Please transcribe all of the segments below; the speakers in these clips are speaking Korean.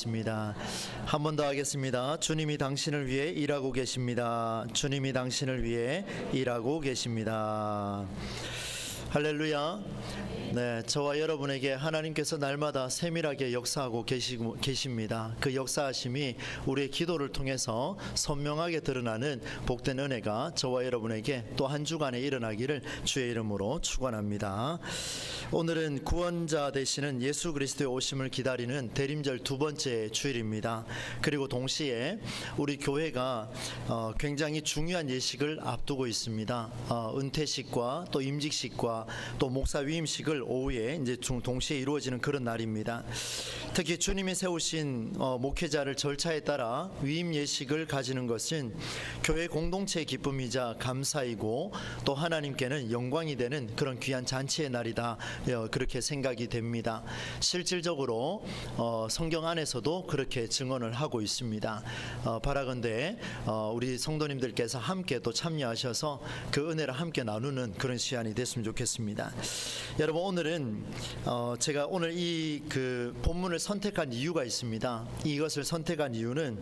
기도하겠습니다. 한 번 더 하겠습니다. 주님이 당신을 위해 일하고 계십니다. 주님이 당신을 위해 일하고 계십니다. 할렐루야. 네, 저와 여러분에게 하나님께서 날마다 세밀하게 역사하고 계십니다. 그 역사하심이 우리의 기도를 통해서 선명하게 드러나는 복된 은혜가 저와 여러분에게 또 한 주간에 일어나기를 주의 이름으로 축원합니다. 오늘은 구원자 되시는 예수 그리스도의 오심을 기다리는 대림절 두 번째 주일입니다. 그리고 동시에 우리 교회가 굉장히 중요한 예식을 앞두고 있습니다. 은퇴식과 또 임직식과 또 목사 위임식을 오후에 이제 동시에 이루어지는 그런 날입니다. 특히 주님이 세우신 목회자를 절차에 따라 위임 예식을 가지는 것은 교회 공동체의 기쁨이자 감사이고 또 하나님께는 영광이 되는 그런 귀한 잔치의 날이다, 그렇게 생각이 됩니다. 실질적으로 성경 안에서도 그렇게 증언을 하고 있습니다. 바라건대 우리 성도님들께서 함께 또 참여하셔서 그 은혜를 함께 나누는 그런 시간이 됐으면 좋겠습니다. 여러분, 오늘은 제가 오늘 이 그 본문을 선택한 이유가 있습니다. 이것을 선택한 이유는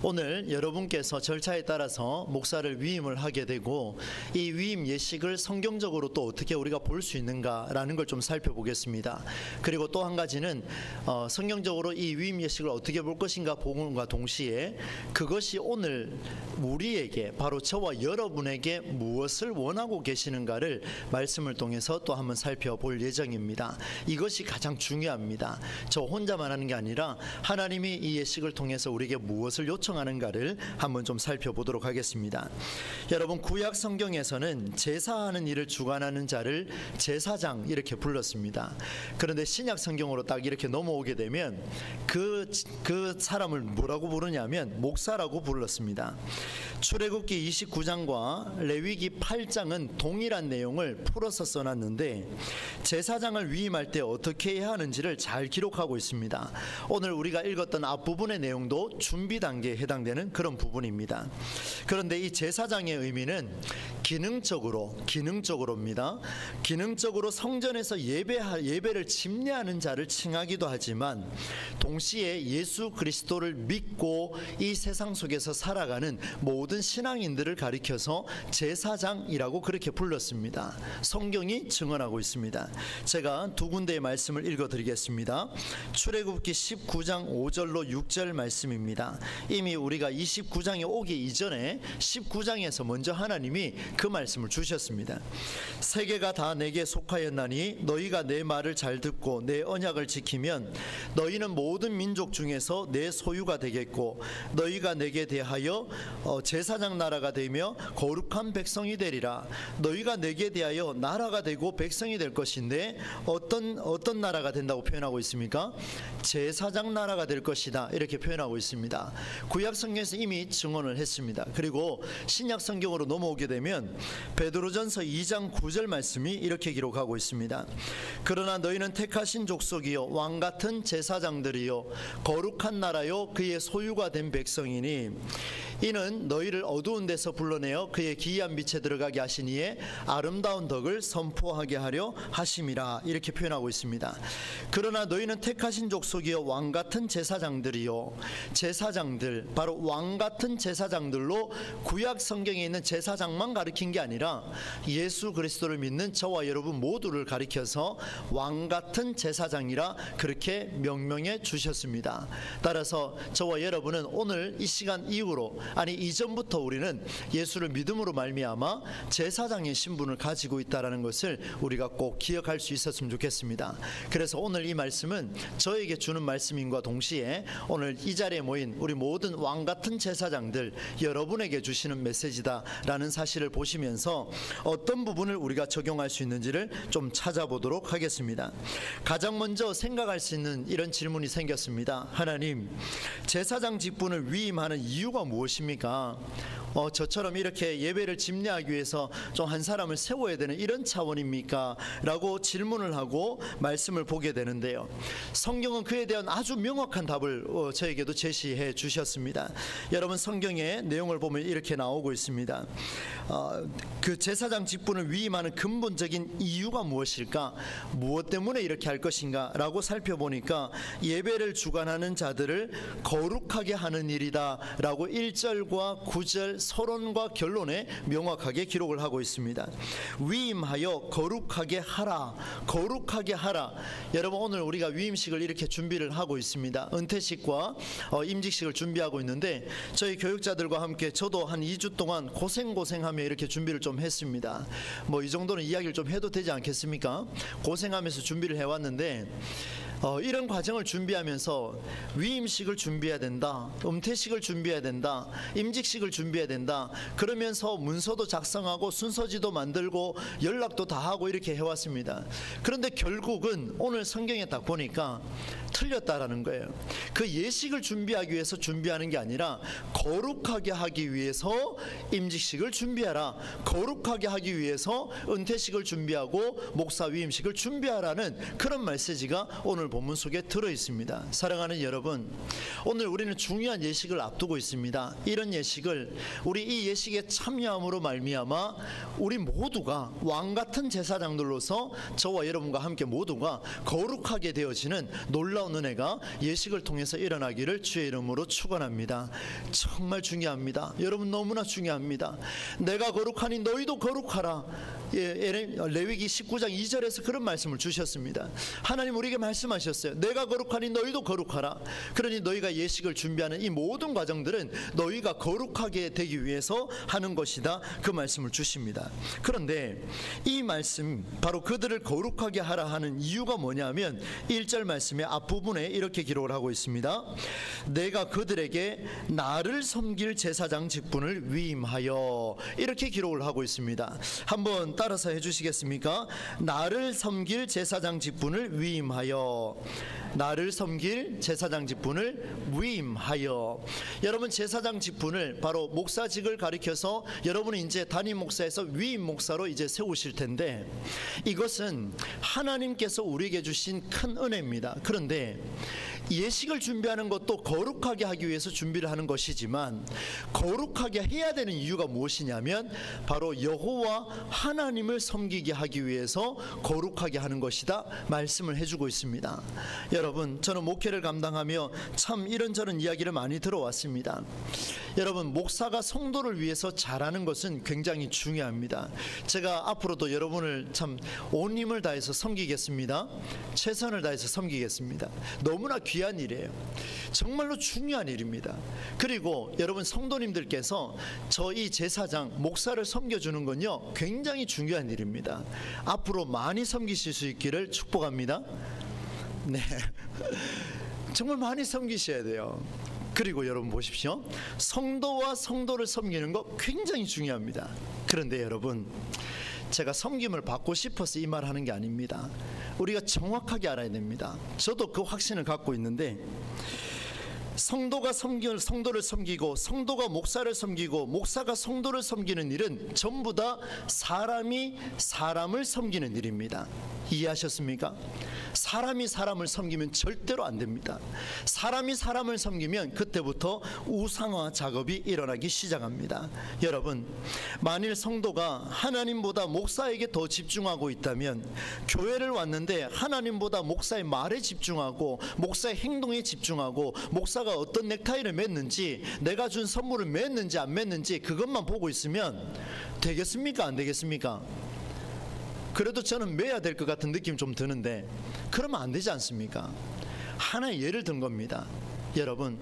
오늘 여러분께서 절차에 따라서 목사를 위임을 하게 되고 이 위임 예식을 성경적으로 또 어떻게 우리가 볼 수 있는가라는 걸 좀 살펴보겠습니다. 그리고 또 한 가지는 성경적으로 이 위임 예식을 어떻게 볼 것인가 보는과 동시에 그것이 오늘 우리에게, 바로 저와 여러분에게 무엇을 원하고 계시는가를 말씀을 통해서 또 한번 살펴볼 예정입니다. 이것이 가장 중요합니다. 저 혼자만 하는 게 아니라 하나님이 이 예식을 통해서 우리에게 무엇을 요청하는가를 한번 좀 살펴보도록 하겠습니다. 여러분, 구약 성경에서는 제사하는 일을 주관하는 자를 제사장 이렇게 불렀습니다. 그런데 신약 성경으로 딱 이렇게 넘어오게 되면 그 사람을 뭐라고 부르냐면 목사라고 불렀습니다. 출애굽기 29장과 레위기 8장은 동일한 내용을 풀어서 써놨는데 제사장을 위임할 때 어떻게 해야 하는지를 잘 기록하고 있습니다. 오늘 우리가 읽었던 앞부분의 내용도 준비 단계에 해당되는 그런 부분입니다. 그런데 이 제사장의 의미는 기능적으로입니다. 기능적으로 성전에서 예배를 집례하는 자를 칭하기도 하지만 동시에 예수 그리스도를 믿고 이 세상 속에서 살아가는 모든 신앙인들을 가리켜서 제사장이라고 그렇게 불렀습니다. 성경이 증언하고 있습니다. 제가 두 군데의 말씀을 읽어드리겠습니다. 출애굽기 19장 5절로 6절 말씀입니다. 이미 우리가 29장에 오기 이전에 19장에서 먼저 하나님이 그 말씀을 주셨습니다. 세계가 다 내게 속하였나니 너희가 내 말을 잘 듣고 내 언약을 지키면 너희는 모든 민족 중에서 내 소유가 되겠고 너희가 내게 대하여 제사장 나라가 되며 거룩한 백성이 되리라. 너희가 내게 대하여 나라가 되고 백성이 될 것인데 어떤 나라가 된다고 표현하고 있습니까? 제사장 나라가 될 것이다, 이렇게 표현하고 있습니다. 구약 성경에서 이미 증언을 했습니다. 그리고 신약 성경으로 넘어오게 되면 베드로전서 2장 9절 말씀이 이렇게 기록하고 있습니다. 그러나 너희는 택하신 족속이요 왕같은 제사장들이요 거룩한 나라요 그의 소유가 된 백성이니 이는 너희를 어두운 데서 불러내어 그의 기이한 빛에 들어가게 하신 이의 아름다운 덕을 선포하게 하려 하심이라, 이렇게 표현하고 있습니다. 그러나 너희는 택하신 족속이요 왕같은 제사장들이요, 제사장들, 바로 왕같은 제사장들로 구약 성경에 있는 제사장만 가리킨 게 아니라 예수 그리스도를 믿는 저와 여러분 모두를 가리켜서 왕같은 제사장이라 그렇게 명명해 주셨습니다. 따라서 저와 여러분은 오늘 이 시간 이후로, 아니 이전부터 우리는 예수를 믿음으로 말미암아 제사장의 신분을 가지고 있다는 것을 우리가 꼭 기억할 수 있었으면 좋겠습니다. 그래서 오늘 이 말씀은 저에게 주는 말씀인과 동시에 오늘 이 자리에 모인 우리 모든 왕같은 제사장들 여러분에게 주시는 메시지다라는 사실을 보시면서 어떤 부분을 우리가 적용할 수 있는지를 좀 찾아보도록 하겠습니다. 가장 먼저 생각할 수 있는 이런 질문이 생겼습니다. 하나님, 제사장 직분을 위임하는 이유가 무엇입니까? 저처럼 이렇게 예배를 집례하기 위해서 좀 한 사람을 세워야 되는 이런 차원입니까? 라고 질문을 하고 말씀을 보게 되는데요. 성경은 그에 대한 아주 명확한 답을 저에게도 제시해 주셨습니다. 되었습니다. 여러분, 성경의 내용을 보면 이렇게 나오고 있습니다. 그 제사장 직분을 위임하는 근본적인 이유가 무엇일까? 무엇 때문에 이렇게 할 것인가? 라고 살펴보니까 예배를 주관하는 자들을 거룩하게 하는 일이다 라고 1절과 9절 서론과 결론에 명확하게 기록을 하고 있습니다. 위임하여 거룩하게 하라, 거룩하게 하라. 여러분, 오늘 우리가 위임식을 이렇게 준비를 하고 있습니다. 은퇴식과 임직식을 준비하고 있는데, 저희 교육자들과 함께 저도 한 2주 동안 고생하며 이렇게 준비를 좀 했습니다. 뭐 이 정도는 이야기를 좀 해도 되지 않겠습니까? 고생하면서 준비를 해왔는데, 이런 과정을 준비하면서 위임식을 준비해야 된다, 은퇴식을 준비해야 된다, 임직식을 준비해야 된다, 그러면서 문서도 작성하고 순서지도 만들고 연락도 다 하고 이렇게 해왔습니다. 그런데 결국은 오늘 성경에 딱 보니까 틀렸다라는 거예요. 그 예식을 준비하기 위해서 준비하는 게 아니라 거룩하게 하기 위해서 임직식을 준비하라, 거룩하게 하기 위해서 은퇴식을 준비하고 목사 위임식을 준비하라는 그런 메시지가 오늘 본문 속에 들어 있습니다. 사랑하는 여러분, 오늘 우리는 중요한 예식을 앞두고 있습니다. 이런 예식을, 우리 이 예식에 참여함으로 말미암아 우리 모두가 왕같은 제사장들로서 저와 여러분과 함께 모두가 거룩하게 되어지는 놀라운 은혜가 예식을 통해서 일어나기를 주의 이름으로 축원합니다. 정말 중요합니다. 여러분, 너무나 중요합니다. 내가 거룩하니 너희도 거룩하라. 레위기 19장 2절에서 그런 말씀을 주셨습니다. 하나님 우리에게 말씀하셨어요. 내가 거룩하니 너희도 거룩하라. 그러니 너희가 예식을 준비하는 이 모든 과정들은 너희가 거룩하게 되기 위해서 하는 것이다, 그 말씀을 주십니다. 그런데 이 말씀, 바로 그들을 거룩하게 하라 하는 이유가 뭐냐면 1절 말씀의 앞부분에 이렇게 기록을 하고 있습니다. 내가 그들에게 나를 섬길 제사장 직분을 위임하여, 이렇게 기록을 하고 있습니다. 한번 따라서 해주시겠습니까? 나를 섬길 제사장 직분을 위임하여, 나를 섬길 제사장 직분을 위임하여. 여러분, 제사장 직분을 바로 목사직을 가리켜서 여러분이 이제 담임 목사에서 위임 목사로 이제 세우실 텐데, 이것은 하나님께서 우리에게 주신 큰 은혜입니다. 그런데 예식을 준비하는 것도 거룩하게 하기 위해서 준비를 하는 것이지만, 거룩하게 해야 되는 이유가 무엇이냐면 바로 여호와 하나님을 섬기게 하기 위해서 거룩하게 하는 것이다 말씀을 해주고 있습니다. 여러분, 저는 목회를 감당하며 참 이런저런 이야기를 많이 들어왔습니다. 여러분, 목사가 성도를 위해서 잘하는 것은 굉장히 중요합니다. 제가 앞으로도 여러분을 참 온 힘을 다해서 섬기겠습니다. 최선을 다해서 섬기겠습니다. 너무나 귀한 일이에요. 정말로 중요한 일입니다. 그리고 여러분, 성도님들께서 저 이 제사장 목사를 섬겨주는 건요 굉장히 중요한 일입니다. 앞으로 많이 섬기실 수 있기를 축복합니다. 네, 정말 많이 섬기셔야 돼요. 그리고 여러분 보십시오, 성도와 성도를 섬기는 거 굉장히 중요합니다. 그런데 여러분, 제가 섬김을 받고 싶어서 이 말 하는 게 아닙니다. 우리가 정확하게 알아야 됩니다. 저도 그 확신을 갖고 있는데, 성도가 성도를 섬기고 성도가 목사를 섬기고 목사가 성도를 섬기는 일은 전부 다 사람이 사람을 섬기는 일입니다. 이해하셨습니까? 사람이 사람을 섬기면 절대로 안 됩니다. 사람이 사람을 섬기면 그때부터 우상화 작업이 일어나기 시작합니다. 여러분, 만일 성도가 하나님보다 목사에게 더 집중하고 있다면, 교회를 왔는데 하나님보다 목사의 말에 집중하고 목사의 행동에 집중하고 목사가 어떤 넥타이를 맸는지, 내가 준 선물을 맸는지 안 맸는지 그것만 보고 있으면 되겠습니까? 안 되겠습니까? 그래도 저는 매야 될 것 같은 느낌이 좀 드는데, 그러면 안 되지 않습니까? 하나의 예를 든 겁니다. 여러분,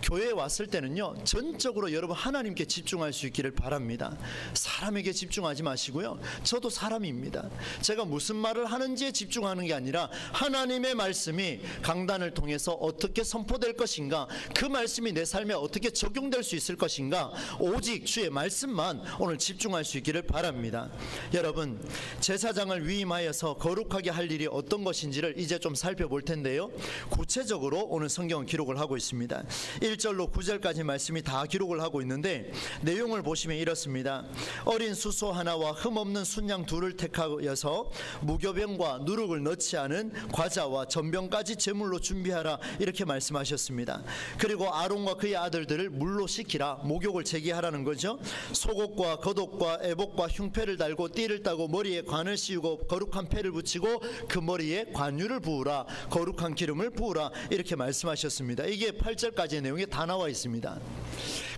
교회에 왔을 때는요 전적으로 여러분 하나님께 집중할 수 있기를 바랍니다. 사람에게 집중하지 마시고요. 저도 사람입니다. 제가 무슨 말을 하는지에 집중하는 게 아니라 하나님의 말씀이 강단을 통해서 어떻게 선포될 것인가, 그 말씀이 내 삶에 어떻게 적용될 수 있을 것인가, 오직 주의 말씀만 오늘 집중할 수 있기를 바랍니다. 여러분, 제사장을 위임하여서 거룩하게 할 일이 어떤 것인지를 이제 좀 살펴볼 텐데요, 구체적으로 오늘 성경은 기록을 하고 하고 있습니다. 1절로 9절까지 말씀이 다 기록을 하고 있는데 내용을 보시면 이렇습니다. 어린 수소 하나와 흠없는 순양 둘을 택하여서 무교병과 누룩을 넣지 않은 과자와 전병까지 제물로 준비하라, 이렇게 말씀하셨습니다. 그리고 아론과 그의 아들들을 물로 씻기라, 목욕을 제기하라는 거죠. 속옷과 겉옷과 애복과 흉패를 달고 띠를 따고 머리에 관을 씌우고 거룩한 패를 붙이고 그 머리에 관유를 부으라, 거룩한 기름을 부으라, 이렇게 말씀하셨습니다. 이게 8절까지의 내용이 다 나와 있습니다.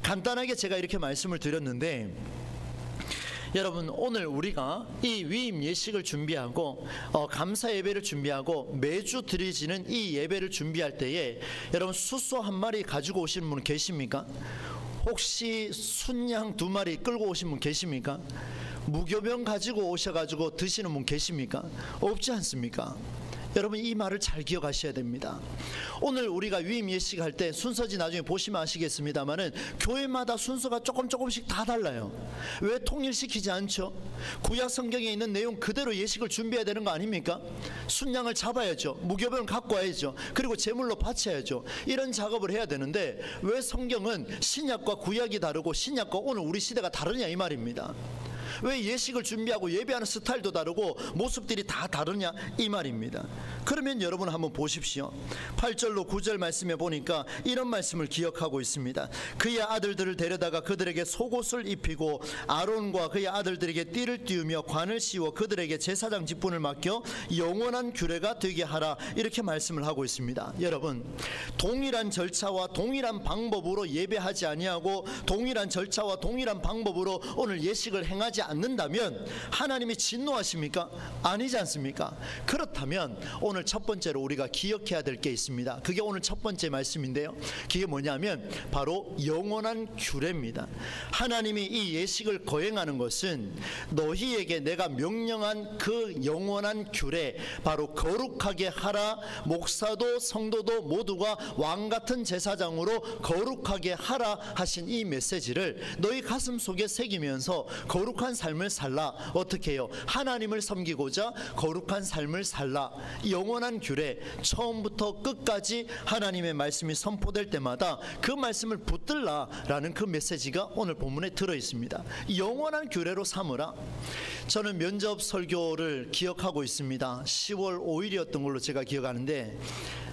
간단하게 제가 이렇게 말씀을 드렸는데, 여러분 오늘 우리가 이 위임 예식을 준비하고 감사 예배를 준비하고 매주 드려지는 이 예배를 준비할 때에 여러분 수소 한 마리 가지고 오시는 분 계십니까? 혹시 순양 2마리 끌고 오신 분 계십니까? 무교병 가지고 오셔가지고 드시는 분 계십니까? 없지 않습니까? 여러분 이 말을 잘 기억하셔야 됩니다. 오늘 우리가 위임 예식할 때 순서지 나중에 보시면 아시겠습니다만은 교회마다 순서가 조금씩 다 달라요. 왜 통일시키지 않죠? 구약 성경에 있는 내용 그대로 예식을 준비해야 되는 거 아닙니까? 순양을 잡아야죠. 무교병을 갖고 와야죠. 그리고 제물로 바쳐야죠. 이런 작업을 해야 되는데 왜 성경은 신약과 구약이 다르고 신약과 오늘 우리 시대가 다르냐 이 말입니다. 왜 예식을 준비하고 예배하는 스타일도 다르고 모습들이 다 다르냐 이 말입니다. 그러면 여러분 한번 보십시오. 8절로 9절 말씀에 보니까 이런 말씀을 기억하고 있습니다. 그의 아들들을 데려다가 그들에게 속옷을 입히고 아론과 그의 아들들에게 띠를 띄우며 관을 씌워 그들에게 제사장 직분을 맡겨 영원한 규례가 되게 하라, 이렇게 말씀을 하고 있습니다. 여러분 동일한 절차와 동일한 방법으로 예배하지 아니하고 동일한 절차와 동일한 방법으로 오늘 예식을 행하지 않는다면 하나님이 진노하십니까? 아니지 않습니까? 그렇다면 오늘 첫 번째로 우리가 기억해야 될 게 있습니다. 그게 오늘 첫 번째 말씀인데요, 그게 뭐냐면 바로 영원한 규례입니다. 하나님이 이 예식을 거행하는 것은 너희에게 내가 명령한 그 영원한 규례, 바로 거룩하게 하라, 목사도 성도도 모두가 왕같은 제사장으로 거룩하게 하라 하신 이 메시지를 너희 가슴 속에 새기면서 거룩한 삶을 살라. 어떻게 해요? 하나님을 섬기고자 거룩한 삶을 살라. 영원한 규례, 처음부터 끝까지 하나님의 말씀이 선포될 때마다 그 말씀을 붙들라라는 그 메시지가 오늘 본문에 들어있습니다. 영원한 규례로 삼으라. 저는 면접 설교를 기억하고 있습니다. 10월 5일이었던 걸로 제가 기억하는데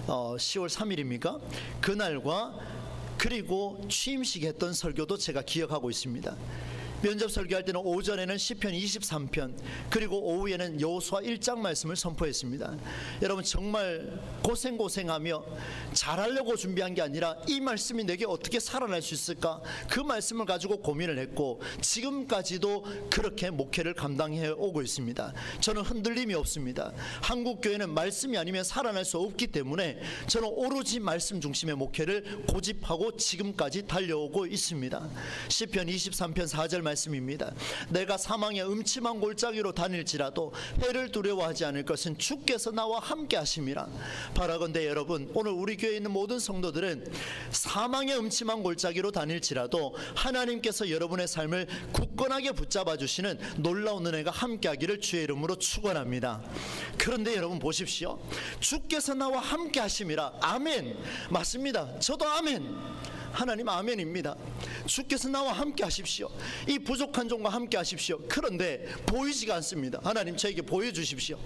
10월 3일입니까? 그날과 그리고 취임식 했던 설교도 제가 기억하고 있습니다. 면접 설교할 때는 오전에는 시편 23편 그리고 오후에는 여호수아 1장 말씀을 선포했습니다. 여러분 정말 고생하며 잘하려고 준비한 게 아니라 이 말씀이 내게 어떻게 살아날 수 있을까, 그 말씀을 가지고 고민을 했고 지금까지도 그렇게 목회를 감당해 오고 있습니다. 저는 흔들림이 없습니다. 한국교회는 말씀이 아니면 살아날 수 없기 때문에 저는 오로지 말씀 중심의 목회를 고집하고 지금까지 달려오고 있습니다. 시편 23편 4절 말씀입니다. 내가 사망의 음침한 골짜기로 다닐지라도 해를 두려워하지 않을 것은 주께서 나와 함께 하심이라. 바라건대 여러분 오늘 우리 교회에 있는 모든 성도들은 사망의 음침한 골짜기로 다닐지라도 하나님께서 여러분의 삶을 굳건하게 붙잡아 주시는 놀라운 은혜가 함께 하기를 주의 이름으로 축원합니다. 그런데 여러분 보십시오. 주께서 나와 함께 하심이라. 아멘. 맞습니다. 저도 아멘. 하나님 아멘입니다. 주께서 나와 함께 하십시오. 이 부족한 종과 함께 하십시오. 그런데 보이지가 않습니다. 하나님 저에게 보여주십시오.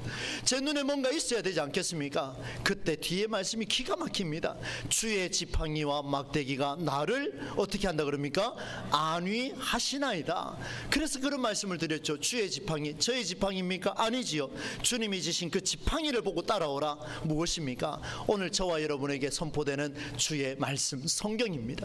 제 눈에 뭔가 있어야 되지 않겠습니까? 그때 뒤에 말씀이 기가 막힙니다. 주의 지팡이와 막대기가 나를 어떻게 한다 그럽니까? 안위하시나이다. 그래서 그런 말씀을 드렸죠. 주의 지팡이, 저의 지팡이입니까? 아니지요. 주님이 지신 그 지팡이를 보고 따라오라. 무엇입니까? 오늘 저와 여러분에게 선포되는 주의 말씀 성경입니다.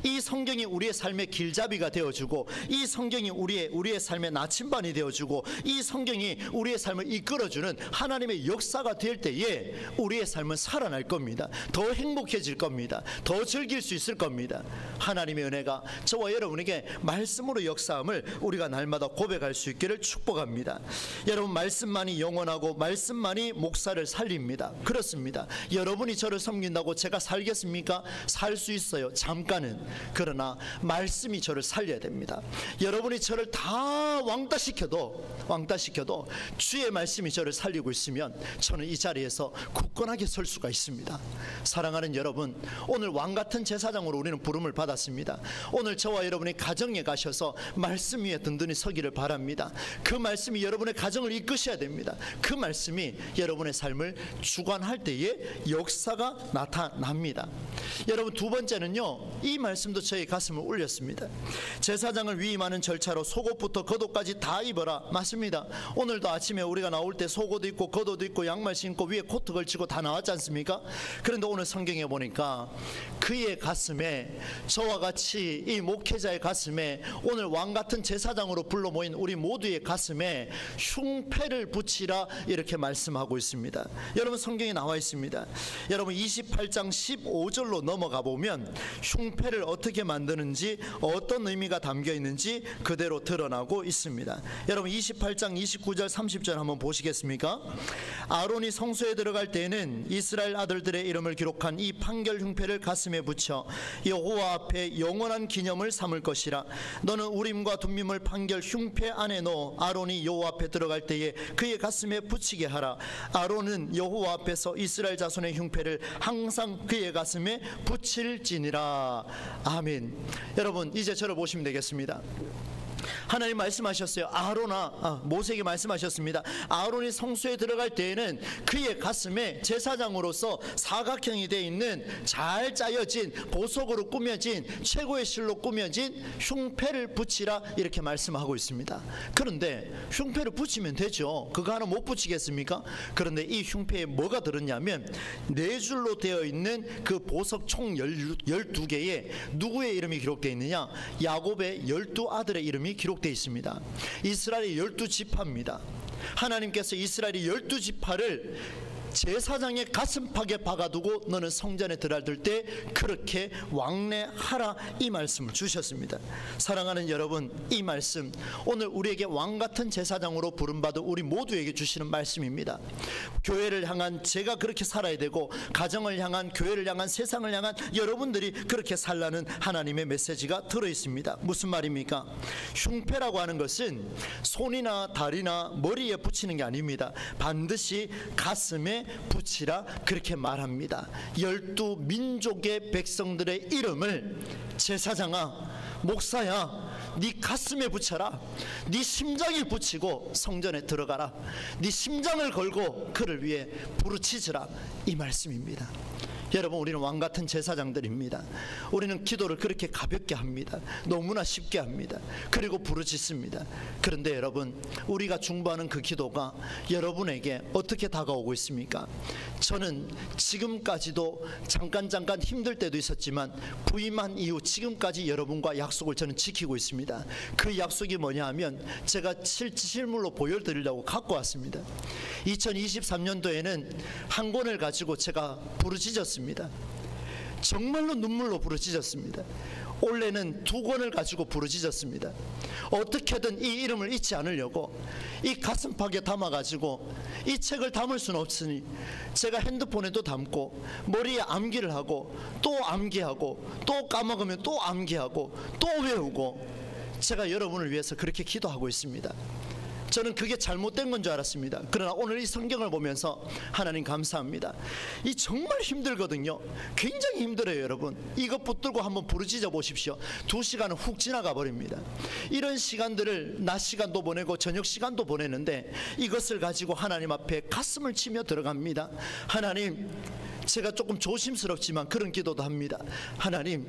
이 성경이 우리의 삶의 길잡이가 되어주고 이 성경이 우리의 삶의 나침반이 되어주고 이 성경이 우리의 삶을 이끌어주는 하나님의 역사가 될 때에 우리의 삶은 살아날 겁니다. 더 행복해질 겁니다. 더 즐길 수 있을 겁니다. 하나님의 은혜가 저와 여러분에게 말씀으로 역사함을 우리가 날마다 고백할 수 있기를 축복합니다. 여러분 말씀만이 영원하고 말씀만이 목사를 살립니다. 그렇습니다. 여러분이 저를 섬긴다고 제가 살겠습니까? 살 수 있어요. 잠깐은. 그러나 말씀이 저를 살려야 됩니다. 여러분이 저를 다 왕따시켜도 주의 말씀이 저를 살리고 있으면 저는 이 자리에서 굳건하게 설 수가 있습니다. 사랑하는 여러분, 오늘 왕같은 제사장으로 우리는 부름을 받았습니다. 오늘 저와 여러분이 가정에 가셔서 말씀 위에 든든히 서기를 바랍니다. 그 말씀이 여러분의 가정을 이끄셔야 됩니다. 그 말씀이 여러분의 삶을 주관할 때에 역사가 나타납니다. 여러분, 두 번째는요, 이 말씀도 저희 가슴을 울렸습니다. 제사장을 위임하는 절차로 속옷부터 겉옷까지 다 입어라. 맞습니다. 오늘도 아침에 우리가 나올 때 속옷도 입고 겉옷도 입고 양말 신고 위에 코트 걸치고 다 나왔지 않습니까? 그런데 오늘 성경에 보니까 그의 가슴에, 저와 같이 이 목회자의 가슴에, 오늘 왕같은 제사장으로 불러 모인 우리 모두의 가슴에 흉패를 붙이라, 이렇게 말씀하고 있습니다. 여러분, 성경에 나와 있습니다. 여러분, 28장 15절로 넘어가 보면 흉패를 어떻게 만드는지, 어떤 의미가 담겨 있는지 그대로 드러나고 있습니다. 여러분, 28장 29절 30절 한번 보시겠습니까? 아론이 성소에 들어갈 때에는 이스라엘 아들들의 이름을 기록한 이 판결 흉패를 가슴에 붙여 여호와 앞에 영원한 기념을 삼을 것이라. 너는 우림과 둠밈을 판결 흉패 안에 넣어 아론이 여호와 앞에 들어갈 때에 그의 가슴에 붙이게 하라. 아론은 여호와 앞에서 이스라엘 자손의 흉패를 항상 그의 가슴에 붙일지니라. 아멘. 여러분, 이제 저를 보시면 되겠습니다. 하나님 말씀하셨어요. 모세에게 말씀하셨습니다. 아론이 성소에 들어갈 때에는 그의 가슴에 제사장으로서 사각형이 되어 있는 잘 짜여진, 보석으로 꾸며진, 최고의 실로 꾸며진 흉패를 붙이라, 이렇게 말씀하고 있습니다. 그런데 흉패를 붙이면 되죠. 그거 하나 못 붙이겠습니까? 그런데 이 흉패에 뭐가 들었냐면 네 줄로 되어 있는 그 보석 총 12개에 누구의 이름이 기록되어 있느냐? 야곱의 12아들의 이름이 기록되어 있습니다. 이스라엘의 12지파입니다. 하나님께서 이스라엘의 12지파를 제사장의 가슴팍에 박아두고 너는 성전에 들어갈 때 그렇게 왕래하라, 이 말씀을 주셨습니다. 사랑하는 여러분, 이 말씀 오늘 우리에게 왕같은 제사장으로 부름받은 우리 모두에게 주시는 말씀입니다. 교회를 향한 제가 그렇게 살아야 되고, 가정을 향한, 교회를 향한, 세상을 향한 여러분들이 그렇게 살라는 하나님의 메시지가 들어있습니다. 무슨 말입니까? 흉패라고 하는 것은 손이나 다리나 머리에 붙이는 게 아닙니다. 반드시 가슴에 붙이라, 그렇게 말합니다. 12민족의 백성들의 이름을 제사장아, 목사야, 네 가슴에 붙여라. 네 심장에 붙이고 성전에 들어가라. 네 심장을 걸고 그를 위해 부르짖으라, 이 말씀입니다. 여러분, 우리는 왕같은 제사장들입니다. 우리는 기도를 그렇게 가볍게 합니다. 너무나 쉽게 합니다. 그리고 부르짖습니다. 그런데 여러분, 우리가 중보하는 그 기도가 여러분에게 어떻게 다가오고 있습니까? 저는 지금까지도 잠깐 힘들 때도 있었지만 부임한 이후 지금까지 여러분과 약속을 저는 지키고 있습니다. 그 약속이 뭐냐 하면 제가 실물로 보여드리려고 갖고 왔습니다. 2023년도에는 한 권을 가지고 제가 부르짖었습니다. 정말로 눈물로 부르짖었습니다. 올해는 2권을 가지고 부르짖었습니다. 어떻게든 이 이름을 잊지 않으려고 이 가슴팍에 담아가지고 이 책을 담을 수는 없으니 제가 핸드폰에도 담고 머리에 암기를 하고 또 암기하고 또 까먹으면 또 암기하고 또 외우고 제가 여러분을 위해서 그렇게 기도하고 있습니다. 저는 그게 잘못된 건 줄 알았습니다. 그러나 오늘 이 성경을 보면서 하나님 감사합니다. 이 정말 힘들거든요. 굉장히 힘들어요. 여러분, 이것 붙들고 한번 부르짖어 보십시오. 2시간은 훅 지나가 버립니다. 이런 시간들을 낮 시간도 보내고 저녁 시간도 보내는데 이것을 가지고 하나님 앞에 가슴을 치며 들어갑니다. 하나님, 제가 조금 조심스럽지만 그런 기도도 합니다. 하나님,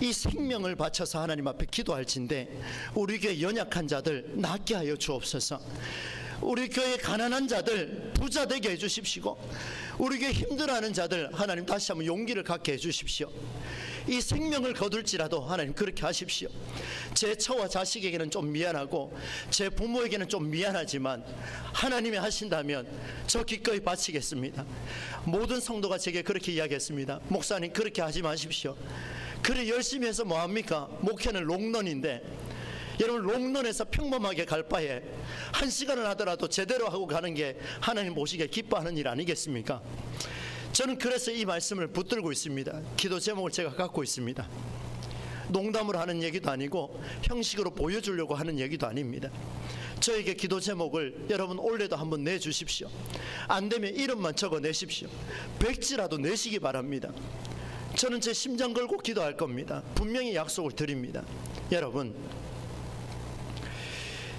이 생명을 바쳐서 하나님 앞에 기도할진데 우리 교회 연약한 자들 낫게 하여 주옵소서. 우리 교회 가난한 자들 부자 되게 해주십시고, 우리 교회 힘들어하는 자들 하나님 다시 한번 용기를 갖게 해주십시오. 이 생명을 거둘지라도 하나님 그렇게 하십시오. 제 처와 자식에게는 좀 미안하고 제 부모에게는 좀 미안하지만 하나님이 하신다면 저 기꺼이 바치겠습니다. 모든 성도가 제게 그렇게 이야기했습니다. 목사님, 그렇게 하지 마십시오. 그래 열심히 해서 뭐합니까? 목회는 롱런인데, 여러분, 롱런에서 평범하게 갈 바에 1시간을 하더라도 제대로 하고 가는 게 하나님 보시기에 기뻐하는 일 아니겠습니까? 저는 그래서 이 말씀을 붙들고 있습니다. 기도 제목을 제가 갖고 있습니다. 농담으로 하는 얘기도 아니고 형식으로 보여주려고 하는 얘기도 아닙니다. 저에게 기도 제목을 여러분 올해도 한번 내주십시오. 안 되면 이름만 적어내십시오. 백지라도 내시기 바랍니다. 저는 제 심장 걸고 기도할 겁니다. 분명히 약속을 드립니다. 여러분,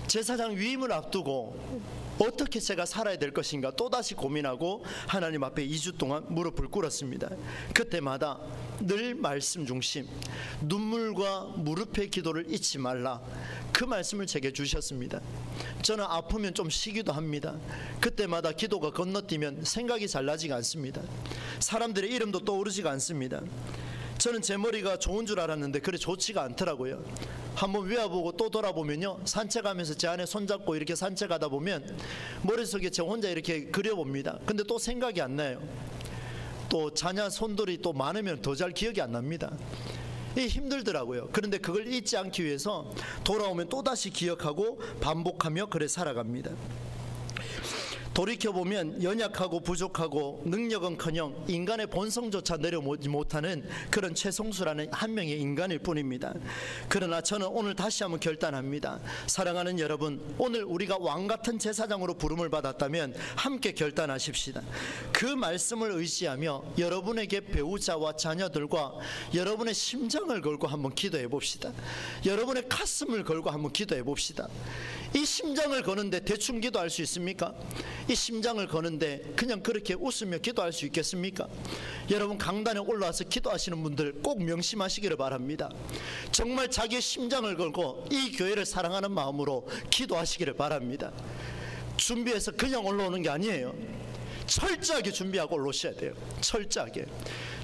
제사장 위임을 앞두고 어떻게 제가 살아야 될 것인가 또다시 고민하고 하나님 앞에 2주 동안 무릎을 꿇었습니다. 그때마다 늘 말씀 중심, 눈물과 무릎의 기도를 잊지 말라, 그 말씀을 제게 주셨습니다. 저는 아프면 좀 쉬기도 합니다. 그때마다 기도가 건너뛰면 생각이 잘 나지가 않습니다. 사람들의 이름도 떠오르지가 않습니다. 저는 제 머리가 좋은 줄 알았는데 그래 좋지가 않더라고요. 한번 외워보고 또 돌아보면요, 산책하면서 제 안에 손잡고 이렇게 산책하다 보면 머릿속에 저 혼자 이렇게 그려봅니다. 근데 또 생각이 안 나요. 또 자녀 손들이 또 많으면 더 잘 기억이 안 납니다. 이 힘들더라고요. 그런데 그걸 잊지 않기 위해서 돌아오면 또다시 기억하고 반복하며 그래 살아갑니다. 돌이켜보면 연약하고 부족하고 능력은커녕 인간의 본성조차 내려오지 못하는 그런 최성수라는 한 명의 인간일 뿐입니다. 그러나 저는 오늘 다시 한번 결단합니다. 사랑하는 여러분, 오늘 우리가 왕같은 제사장으로 부름을 받았다면 함께 결단하십시다. 그 말씀을 의지하며 여러분에게 배우자와 자녀들과 여러분의 심장을 걸고 한번 기도해 봅시다. 여러분의 가슴을 걸고 한번 기도해 봅시다. 이 심장을 거는데 대충 기도할 수 있습니까? 이 심장을 거는데 그냥 그렇게 웃으며 기도할 수 있겠습니까? 여러분, 강단에 올라와서 기도하시는 분들 꼭 명심하시기를 바랍니다. 정말 자기의 심장을 걸고 이 교회를 사랑하는 마음으로 기도하시기를 바랍니다. 준비해서 그냥 올라오는 게 아니에요. 철저하게 준비하고 올라오셔야 돼요. 철저하게.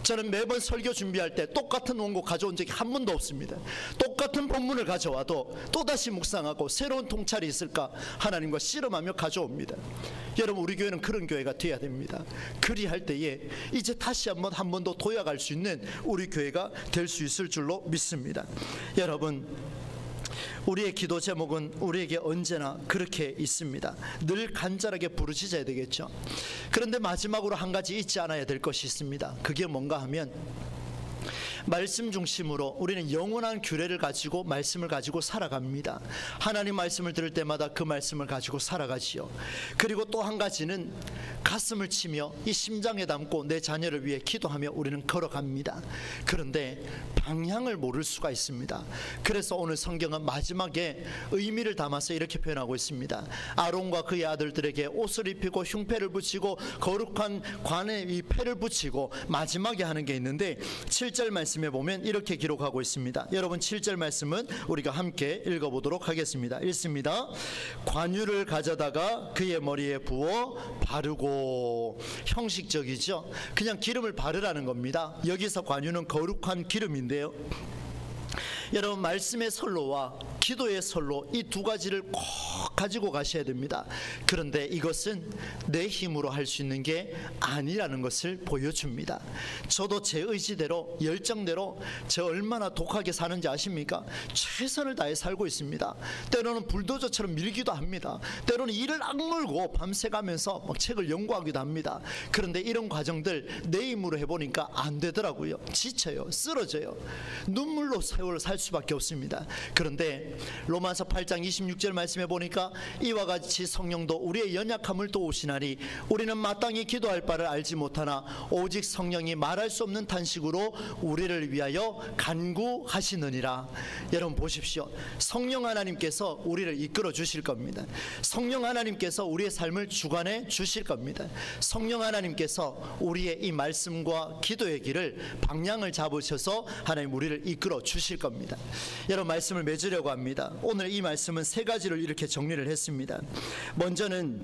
저는 매번 설교 준비할 때 똑같은 원고 가져온 적이 한 번도 없습니다. 똑같은 본문을 가져와도 또다시 묵상하고 새로운 통찰이 있을까 하나님과 씨름하며 가져옵니다. 여러분, 우리 교회는 그런 교회가 되어야 됩니다. 그리할 때에 이제 다시 한 번 더 도약할 수 있는 우리 교회가 될 수 있을 줄로 믿습니다. 여러분, 우리의 기도 제목은 우리에게 언제나 그렇게 있습니다. 늘 간절하게 부르짖어야 되겠죠. 그런데 마지막으로 한 가지 잊지 않아야 될 것이 있습니다. 그게 뭔가 하면 말씀 중심으로 우리는 영원한 규례를 가지고 말씀을 가지고 살아갑니다. 하나님 말씀을 들을 때마다 그 말씀을 가지고 살아가지요. 그리고 또 한 가지는 가슴을 치며 이 심장에 담고 내 자녀를 위해 기도하며 우리는 걸어갑니다. 그런데 방향을 모를 수가 있습니다. 그래서 오늘 성경은 마지막에 의미를 담아서 이렇게 표현하고 있습니다. 아론과 그의 아들들에게 옷을 입히고 흉패를 붙이고 거룩한 관에 이 패를 붙이고 마지막에 하는 게 있는데 7절 말씀에 보면 이렇게 기록하고 있습니다. 여러분, 7절 말씀은 우리가 함께 읽어보도록 하겠습니다. 읽습니다. 관유를 가져다가 그의 머리에 부어 바르고. 형식적이죠. 그냥 기름을 바르라는 겁니다. 여기서 관유는 거룩한 기름인데요, 여러분, 말씀의 선로와 기도의 선로, 이 두 가지를 꼭 가지고 가셔야 됩니다. 그런데 이것은 내 힘으로 할 수 있는 게 아니라는 것을 보여줍니다. 저도 제 의지대로 열정대로 저 얼마나 독하게 사는지 아십니까? 최선을 다해 살고 있습니다. 때로는 불도저처럼 밀기도 합니다. 때로는 이를 악물고 밤새 가면서 막 책을 연구하기도 합니다. 그런데 이런 과정들 내 힘으로 해보니까 안 되더라고요. 지쳐요. 쓰러져요. 눈물로 세월을 살 수밖에 없습니다. 그런데 로마서 8장 26절 말씀해 보니까 이와 같이 성령도 우리의 연약함을 도우시나니 우리는 마땅히 기도할 바를 알지 못하나 오직 성령이 말할 수 없는 탄식으로 우리를 위하여 간구하시느니라. 여러분 보십시오. 성령 하나님께서 우리를 이끌어 주실 겁니다. 성령 하나님께서 우리의 삶을 주관해 주실 겁니다. 성령 하나님께서 우리의 이 말씀과 기도의 길을 방향을 잡으셔서 하나님 우리를 이끌어 주실 겁니다. 여러분, 말씀을 맺으려고 합니다. 오늘 이 말씀은 세 가지를 이렇게 정리를 했습니다. 먼저는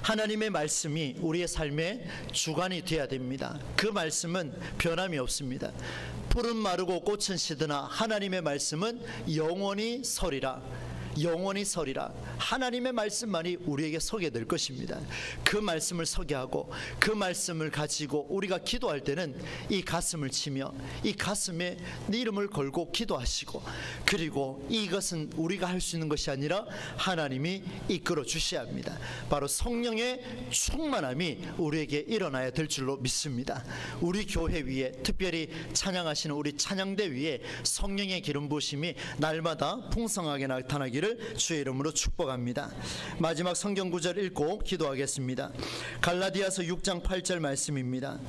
하나님의 말씀이 우리의 삶의 주관이 되어야 됩니다. 그 말씀은 변함이 없습니다. 풀은 마르고 꽃은 시드나 하나님의 말씀은 영원히 서리라. 영원히 서리라. 하나님의 말씀만이 우리에게 서게 될 것입니다. 그 말씀을 서게 하고 그 말씀을 가지고 우리가 기도할 때는 이 가슴을 치며 이 가슴에 네 이름을 걸고 기도하시고, 그리고 이것은 우리가 할 수 있는 것이 아니라 하나님이 이끌어 주셔야 합니다. 바로 성령의 충만함이 우리에게 일어나야 될 줄로 믿습니다. 우리 교회 위에, 특별히 찬양하시는 우리 찬양대 위에 성령의 기름 부으심이 날마다 풍성하게 나타나기를 주의 이름으로 축복합니다. 마지막 성경 구절 읽고 기도하겠습니다. 갈라디아서 6장 8절 말씀입니다.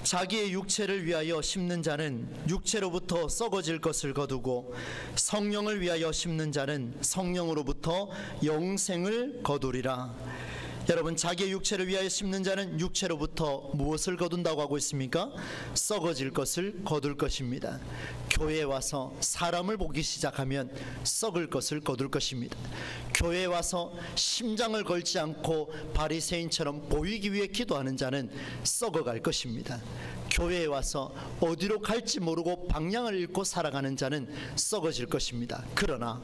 자기의 육체를 위하여 심는 자는 육체로부터 썩어질 것을 거두고 성령을 위하여 심는 자는 성령으로부터 영생을 거두리라. 여러분, 자기의 육체를 위하여 심는 자는 육체로부터 무엇을 거둔다고 하고 있습니까? 썩어질 것을 거둘 것입니다. 교회에 와서 사람을 보기 시작하면 썩을 것을 거둘 것입니다. 교회에 와서 심장을 걸지 않고 바리새인처럼 보이기 위해 기도하는 자는 썩어갈 것입니다. 교회에 와서 어디로 갈지 모르고 방향을 잃고 살아가는 자는 썩어질 것입니다. 그러나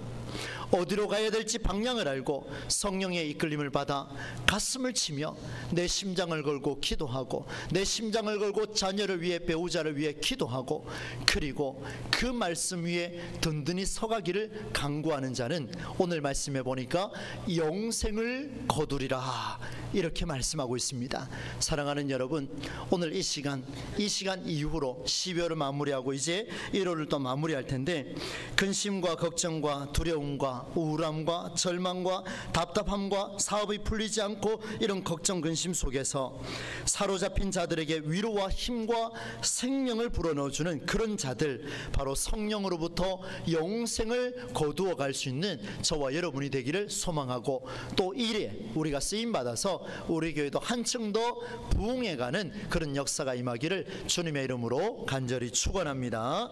어디로 가야 될지 방향을 알고 성령의 이끌림을 받아 가슴을 치며 내 심장을 걸고 기도하고, 내 심장을 걸고 자녀를 위해, 배우자를 위해 기도하고, 그리고 그 말씀 위에 든든히 서가기를 강구하는 자는 오늘 말씀해 보니까 영생을 거두리라, 이렇게 말씀하고 있습니다. 사랑하는 여러분, 오늘 이 시간 이후로 12월을 마무리하고 이제 1월을 또 마무리할 텐데, 근심과 걱정과 두려움과 우울함과 절망과 답답함과 사업이 풀리지 않고 이런 걱정 근심 속에서 사로잡힌 자들에게 위로와 힘과 생명을 불어넣어주는 그런 자들, 바로 성령으로부터 영생을 거두어 갈 수 있는 저와 여러분이 되기를 소망하고, 또 일에 우리가 쓰임받아서 우리 교회도 한층 더 부흥해가는 그런 역사가 임하기를 주님의 이름으로 간절히 축원합니다.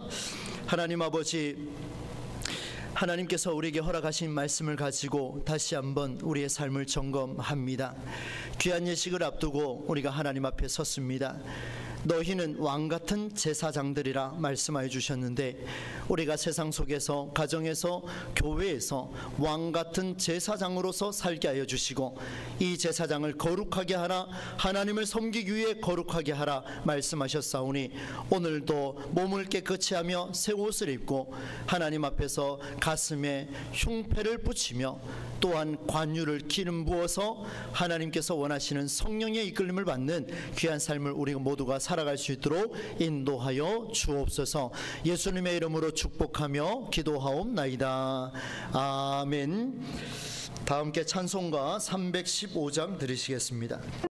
하나님 아버지, 하나님께서 우리에게 허락하신 말씀을 가지고 다시 한번 우리의 삶을 점검합니다. 귀한 예식을 앞두고 우리가 하나님 앞에 섰습니다. 너희는 왕같은 제사장들이라 말씀하여 주셨는데, 우리가 세상 속에서, 가정에서, 교회에서 왕같은 제사장으로서 살게 하여 주시고, 이 제사장을 거룩하게 하라, 하나님을 섬기기 위해 거룩하게 하라 말씀하셨사오니, 오늘도 몸을 깨끗이 하며 새 옷을 입고 하나님 앞에서 가슴에 흉패를 붙이며 또한 관유를 기름 부어서 하나님께서 원하시는 성령의 이끌림을 받는 귀한 삶을 우리 모두가 살아갈 수 있도록 인도하여 주옵소서. 예수님의 이름으로 축복하며 기도하옵나이다. 아멘. 다 함께 찬송가 315장 들으시겠습니다.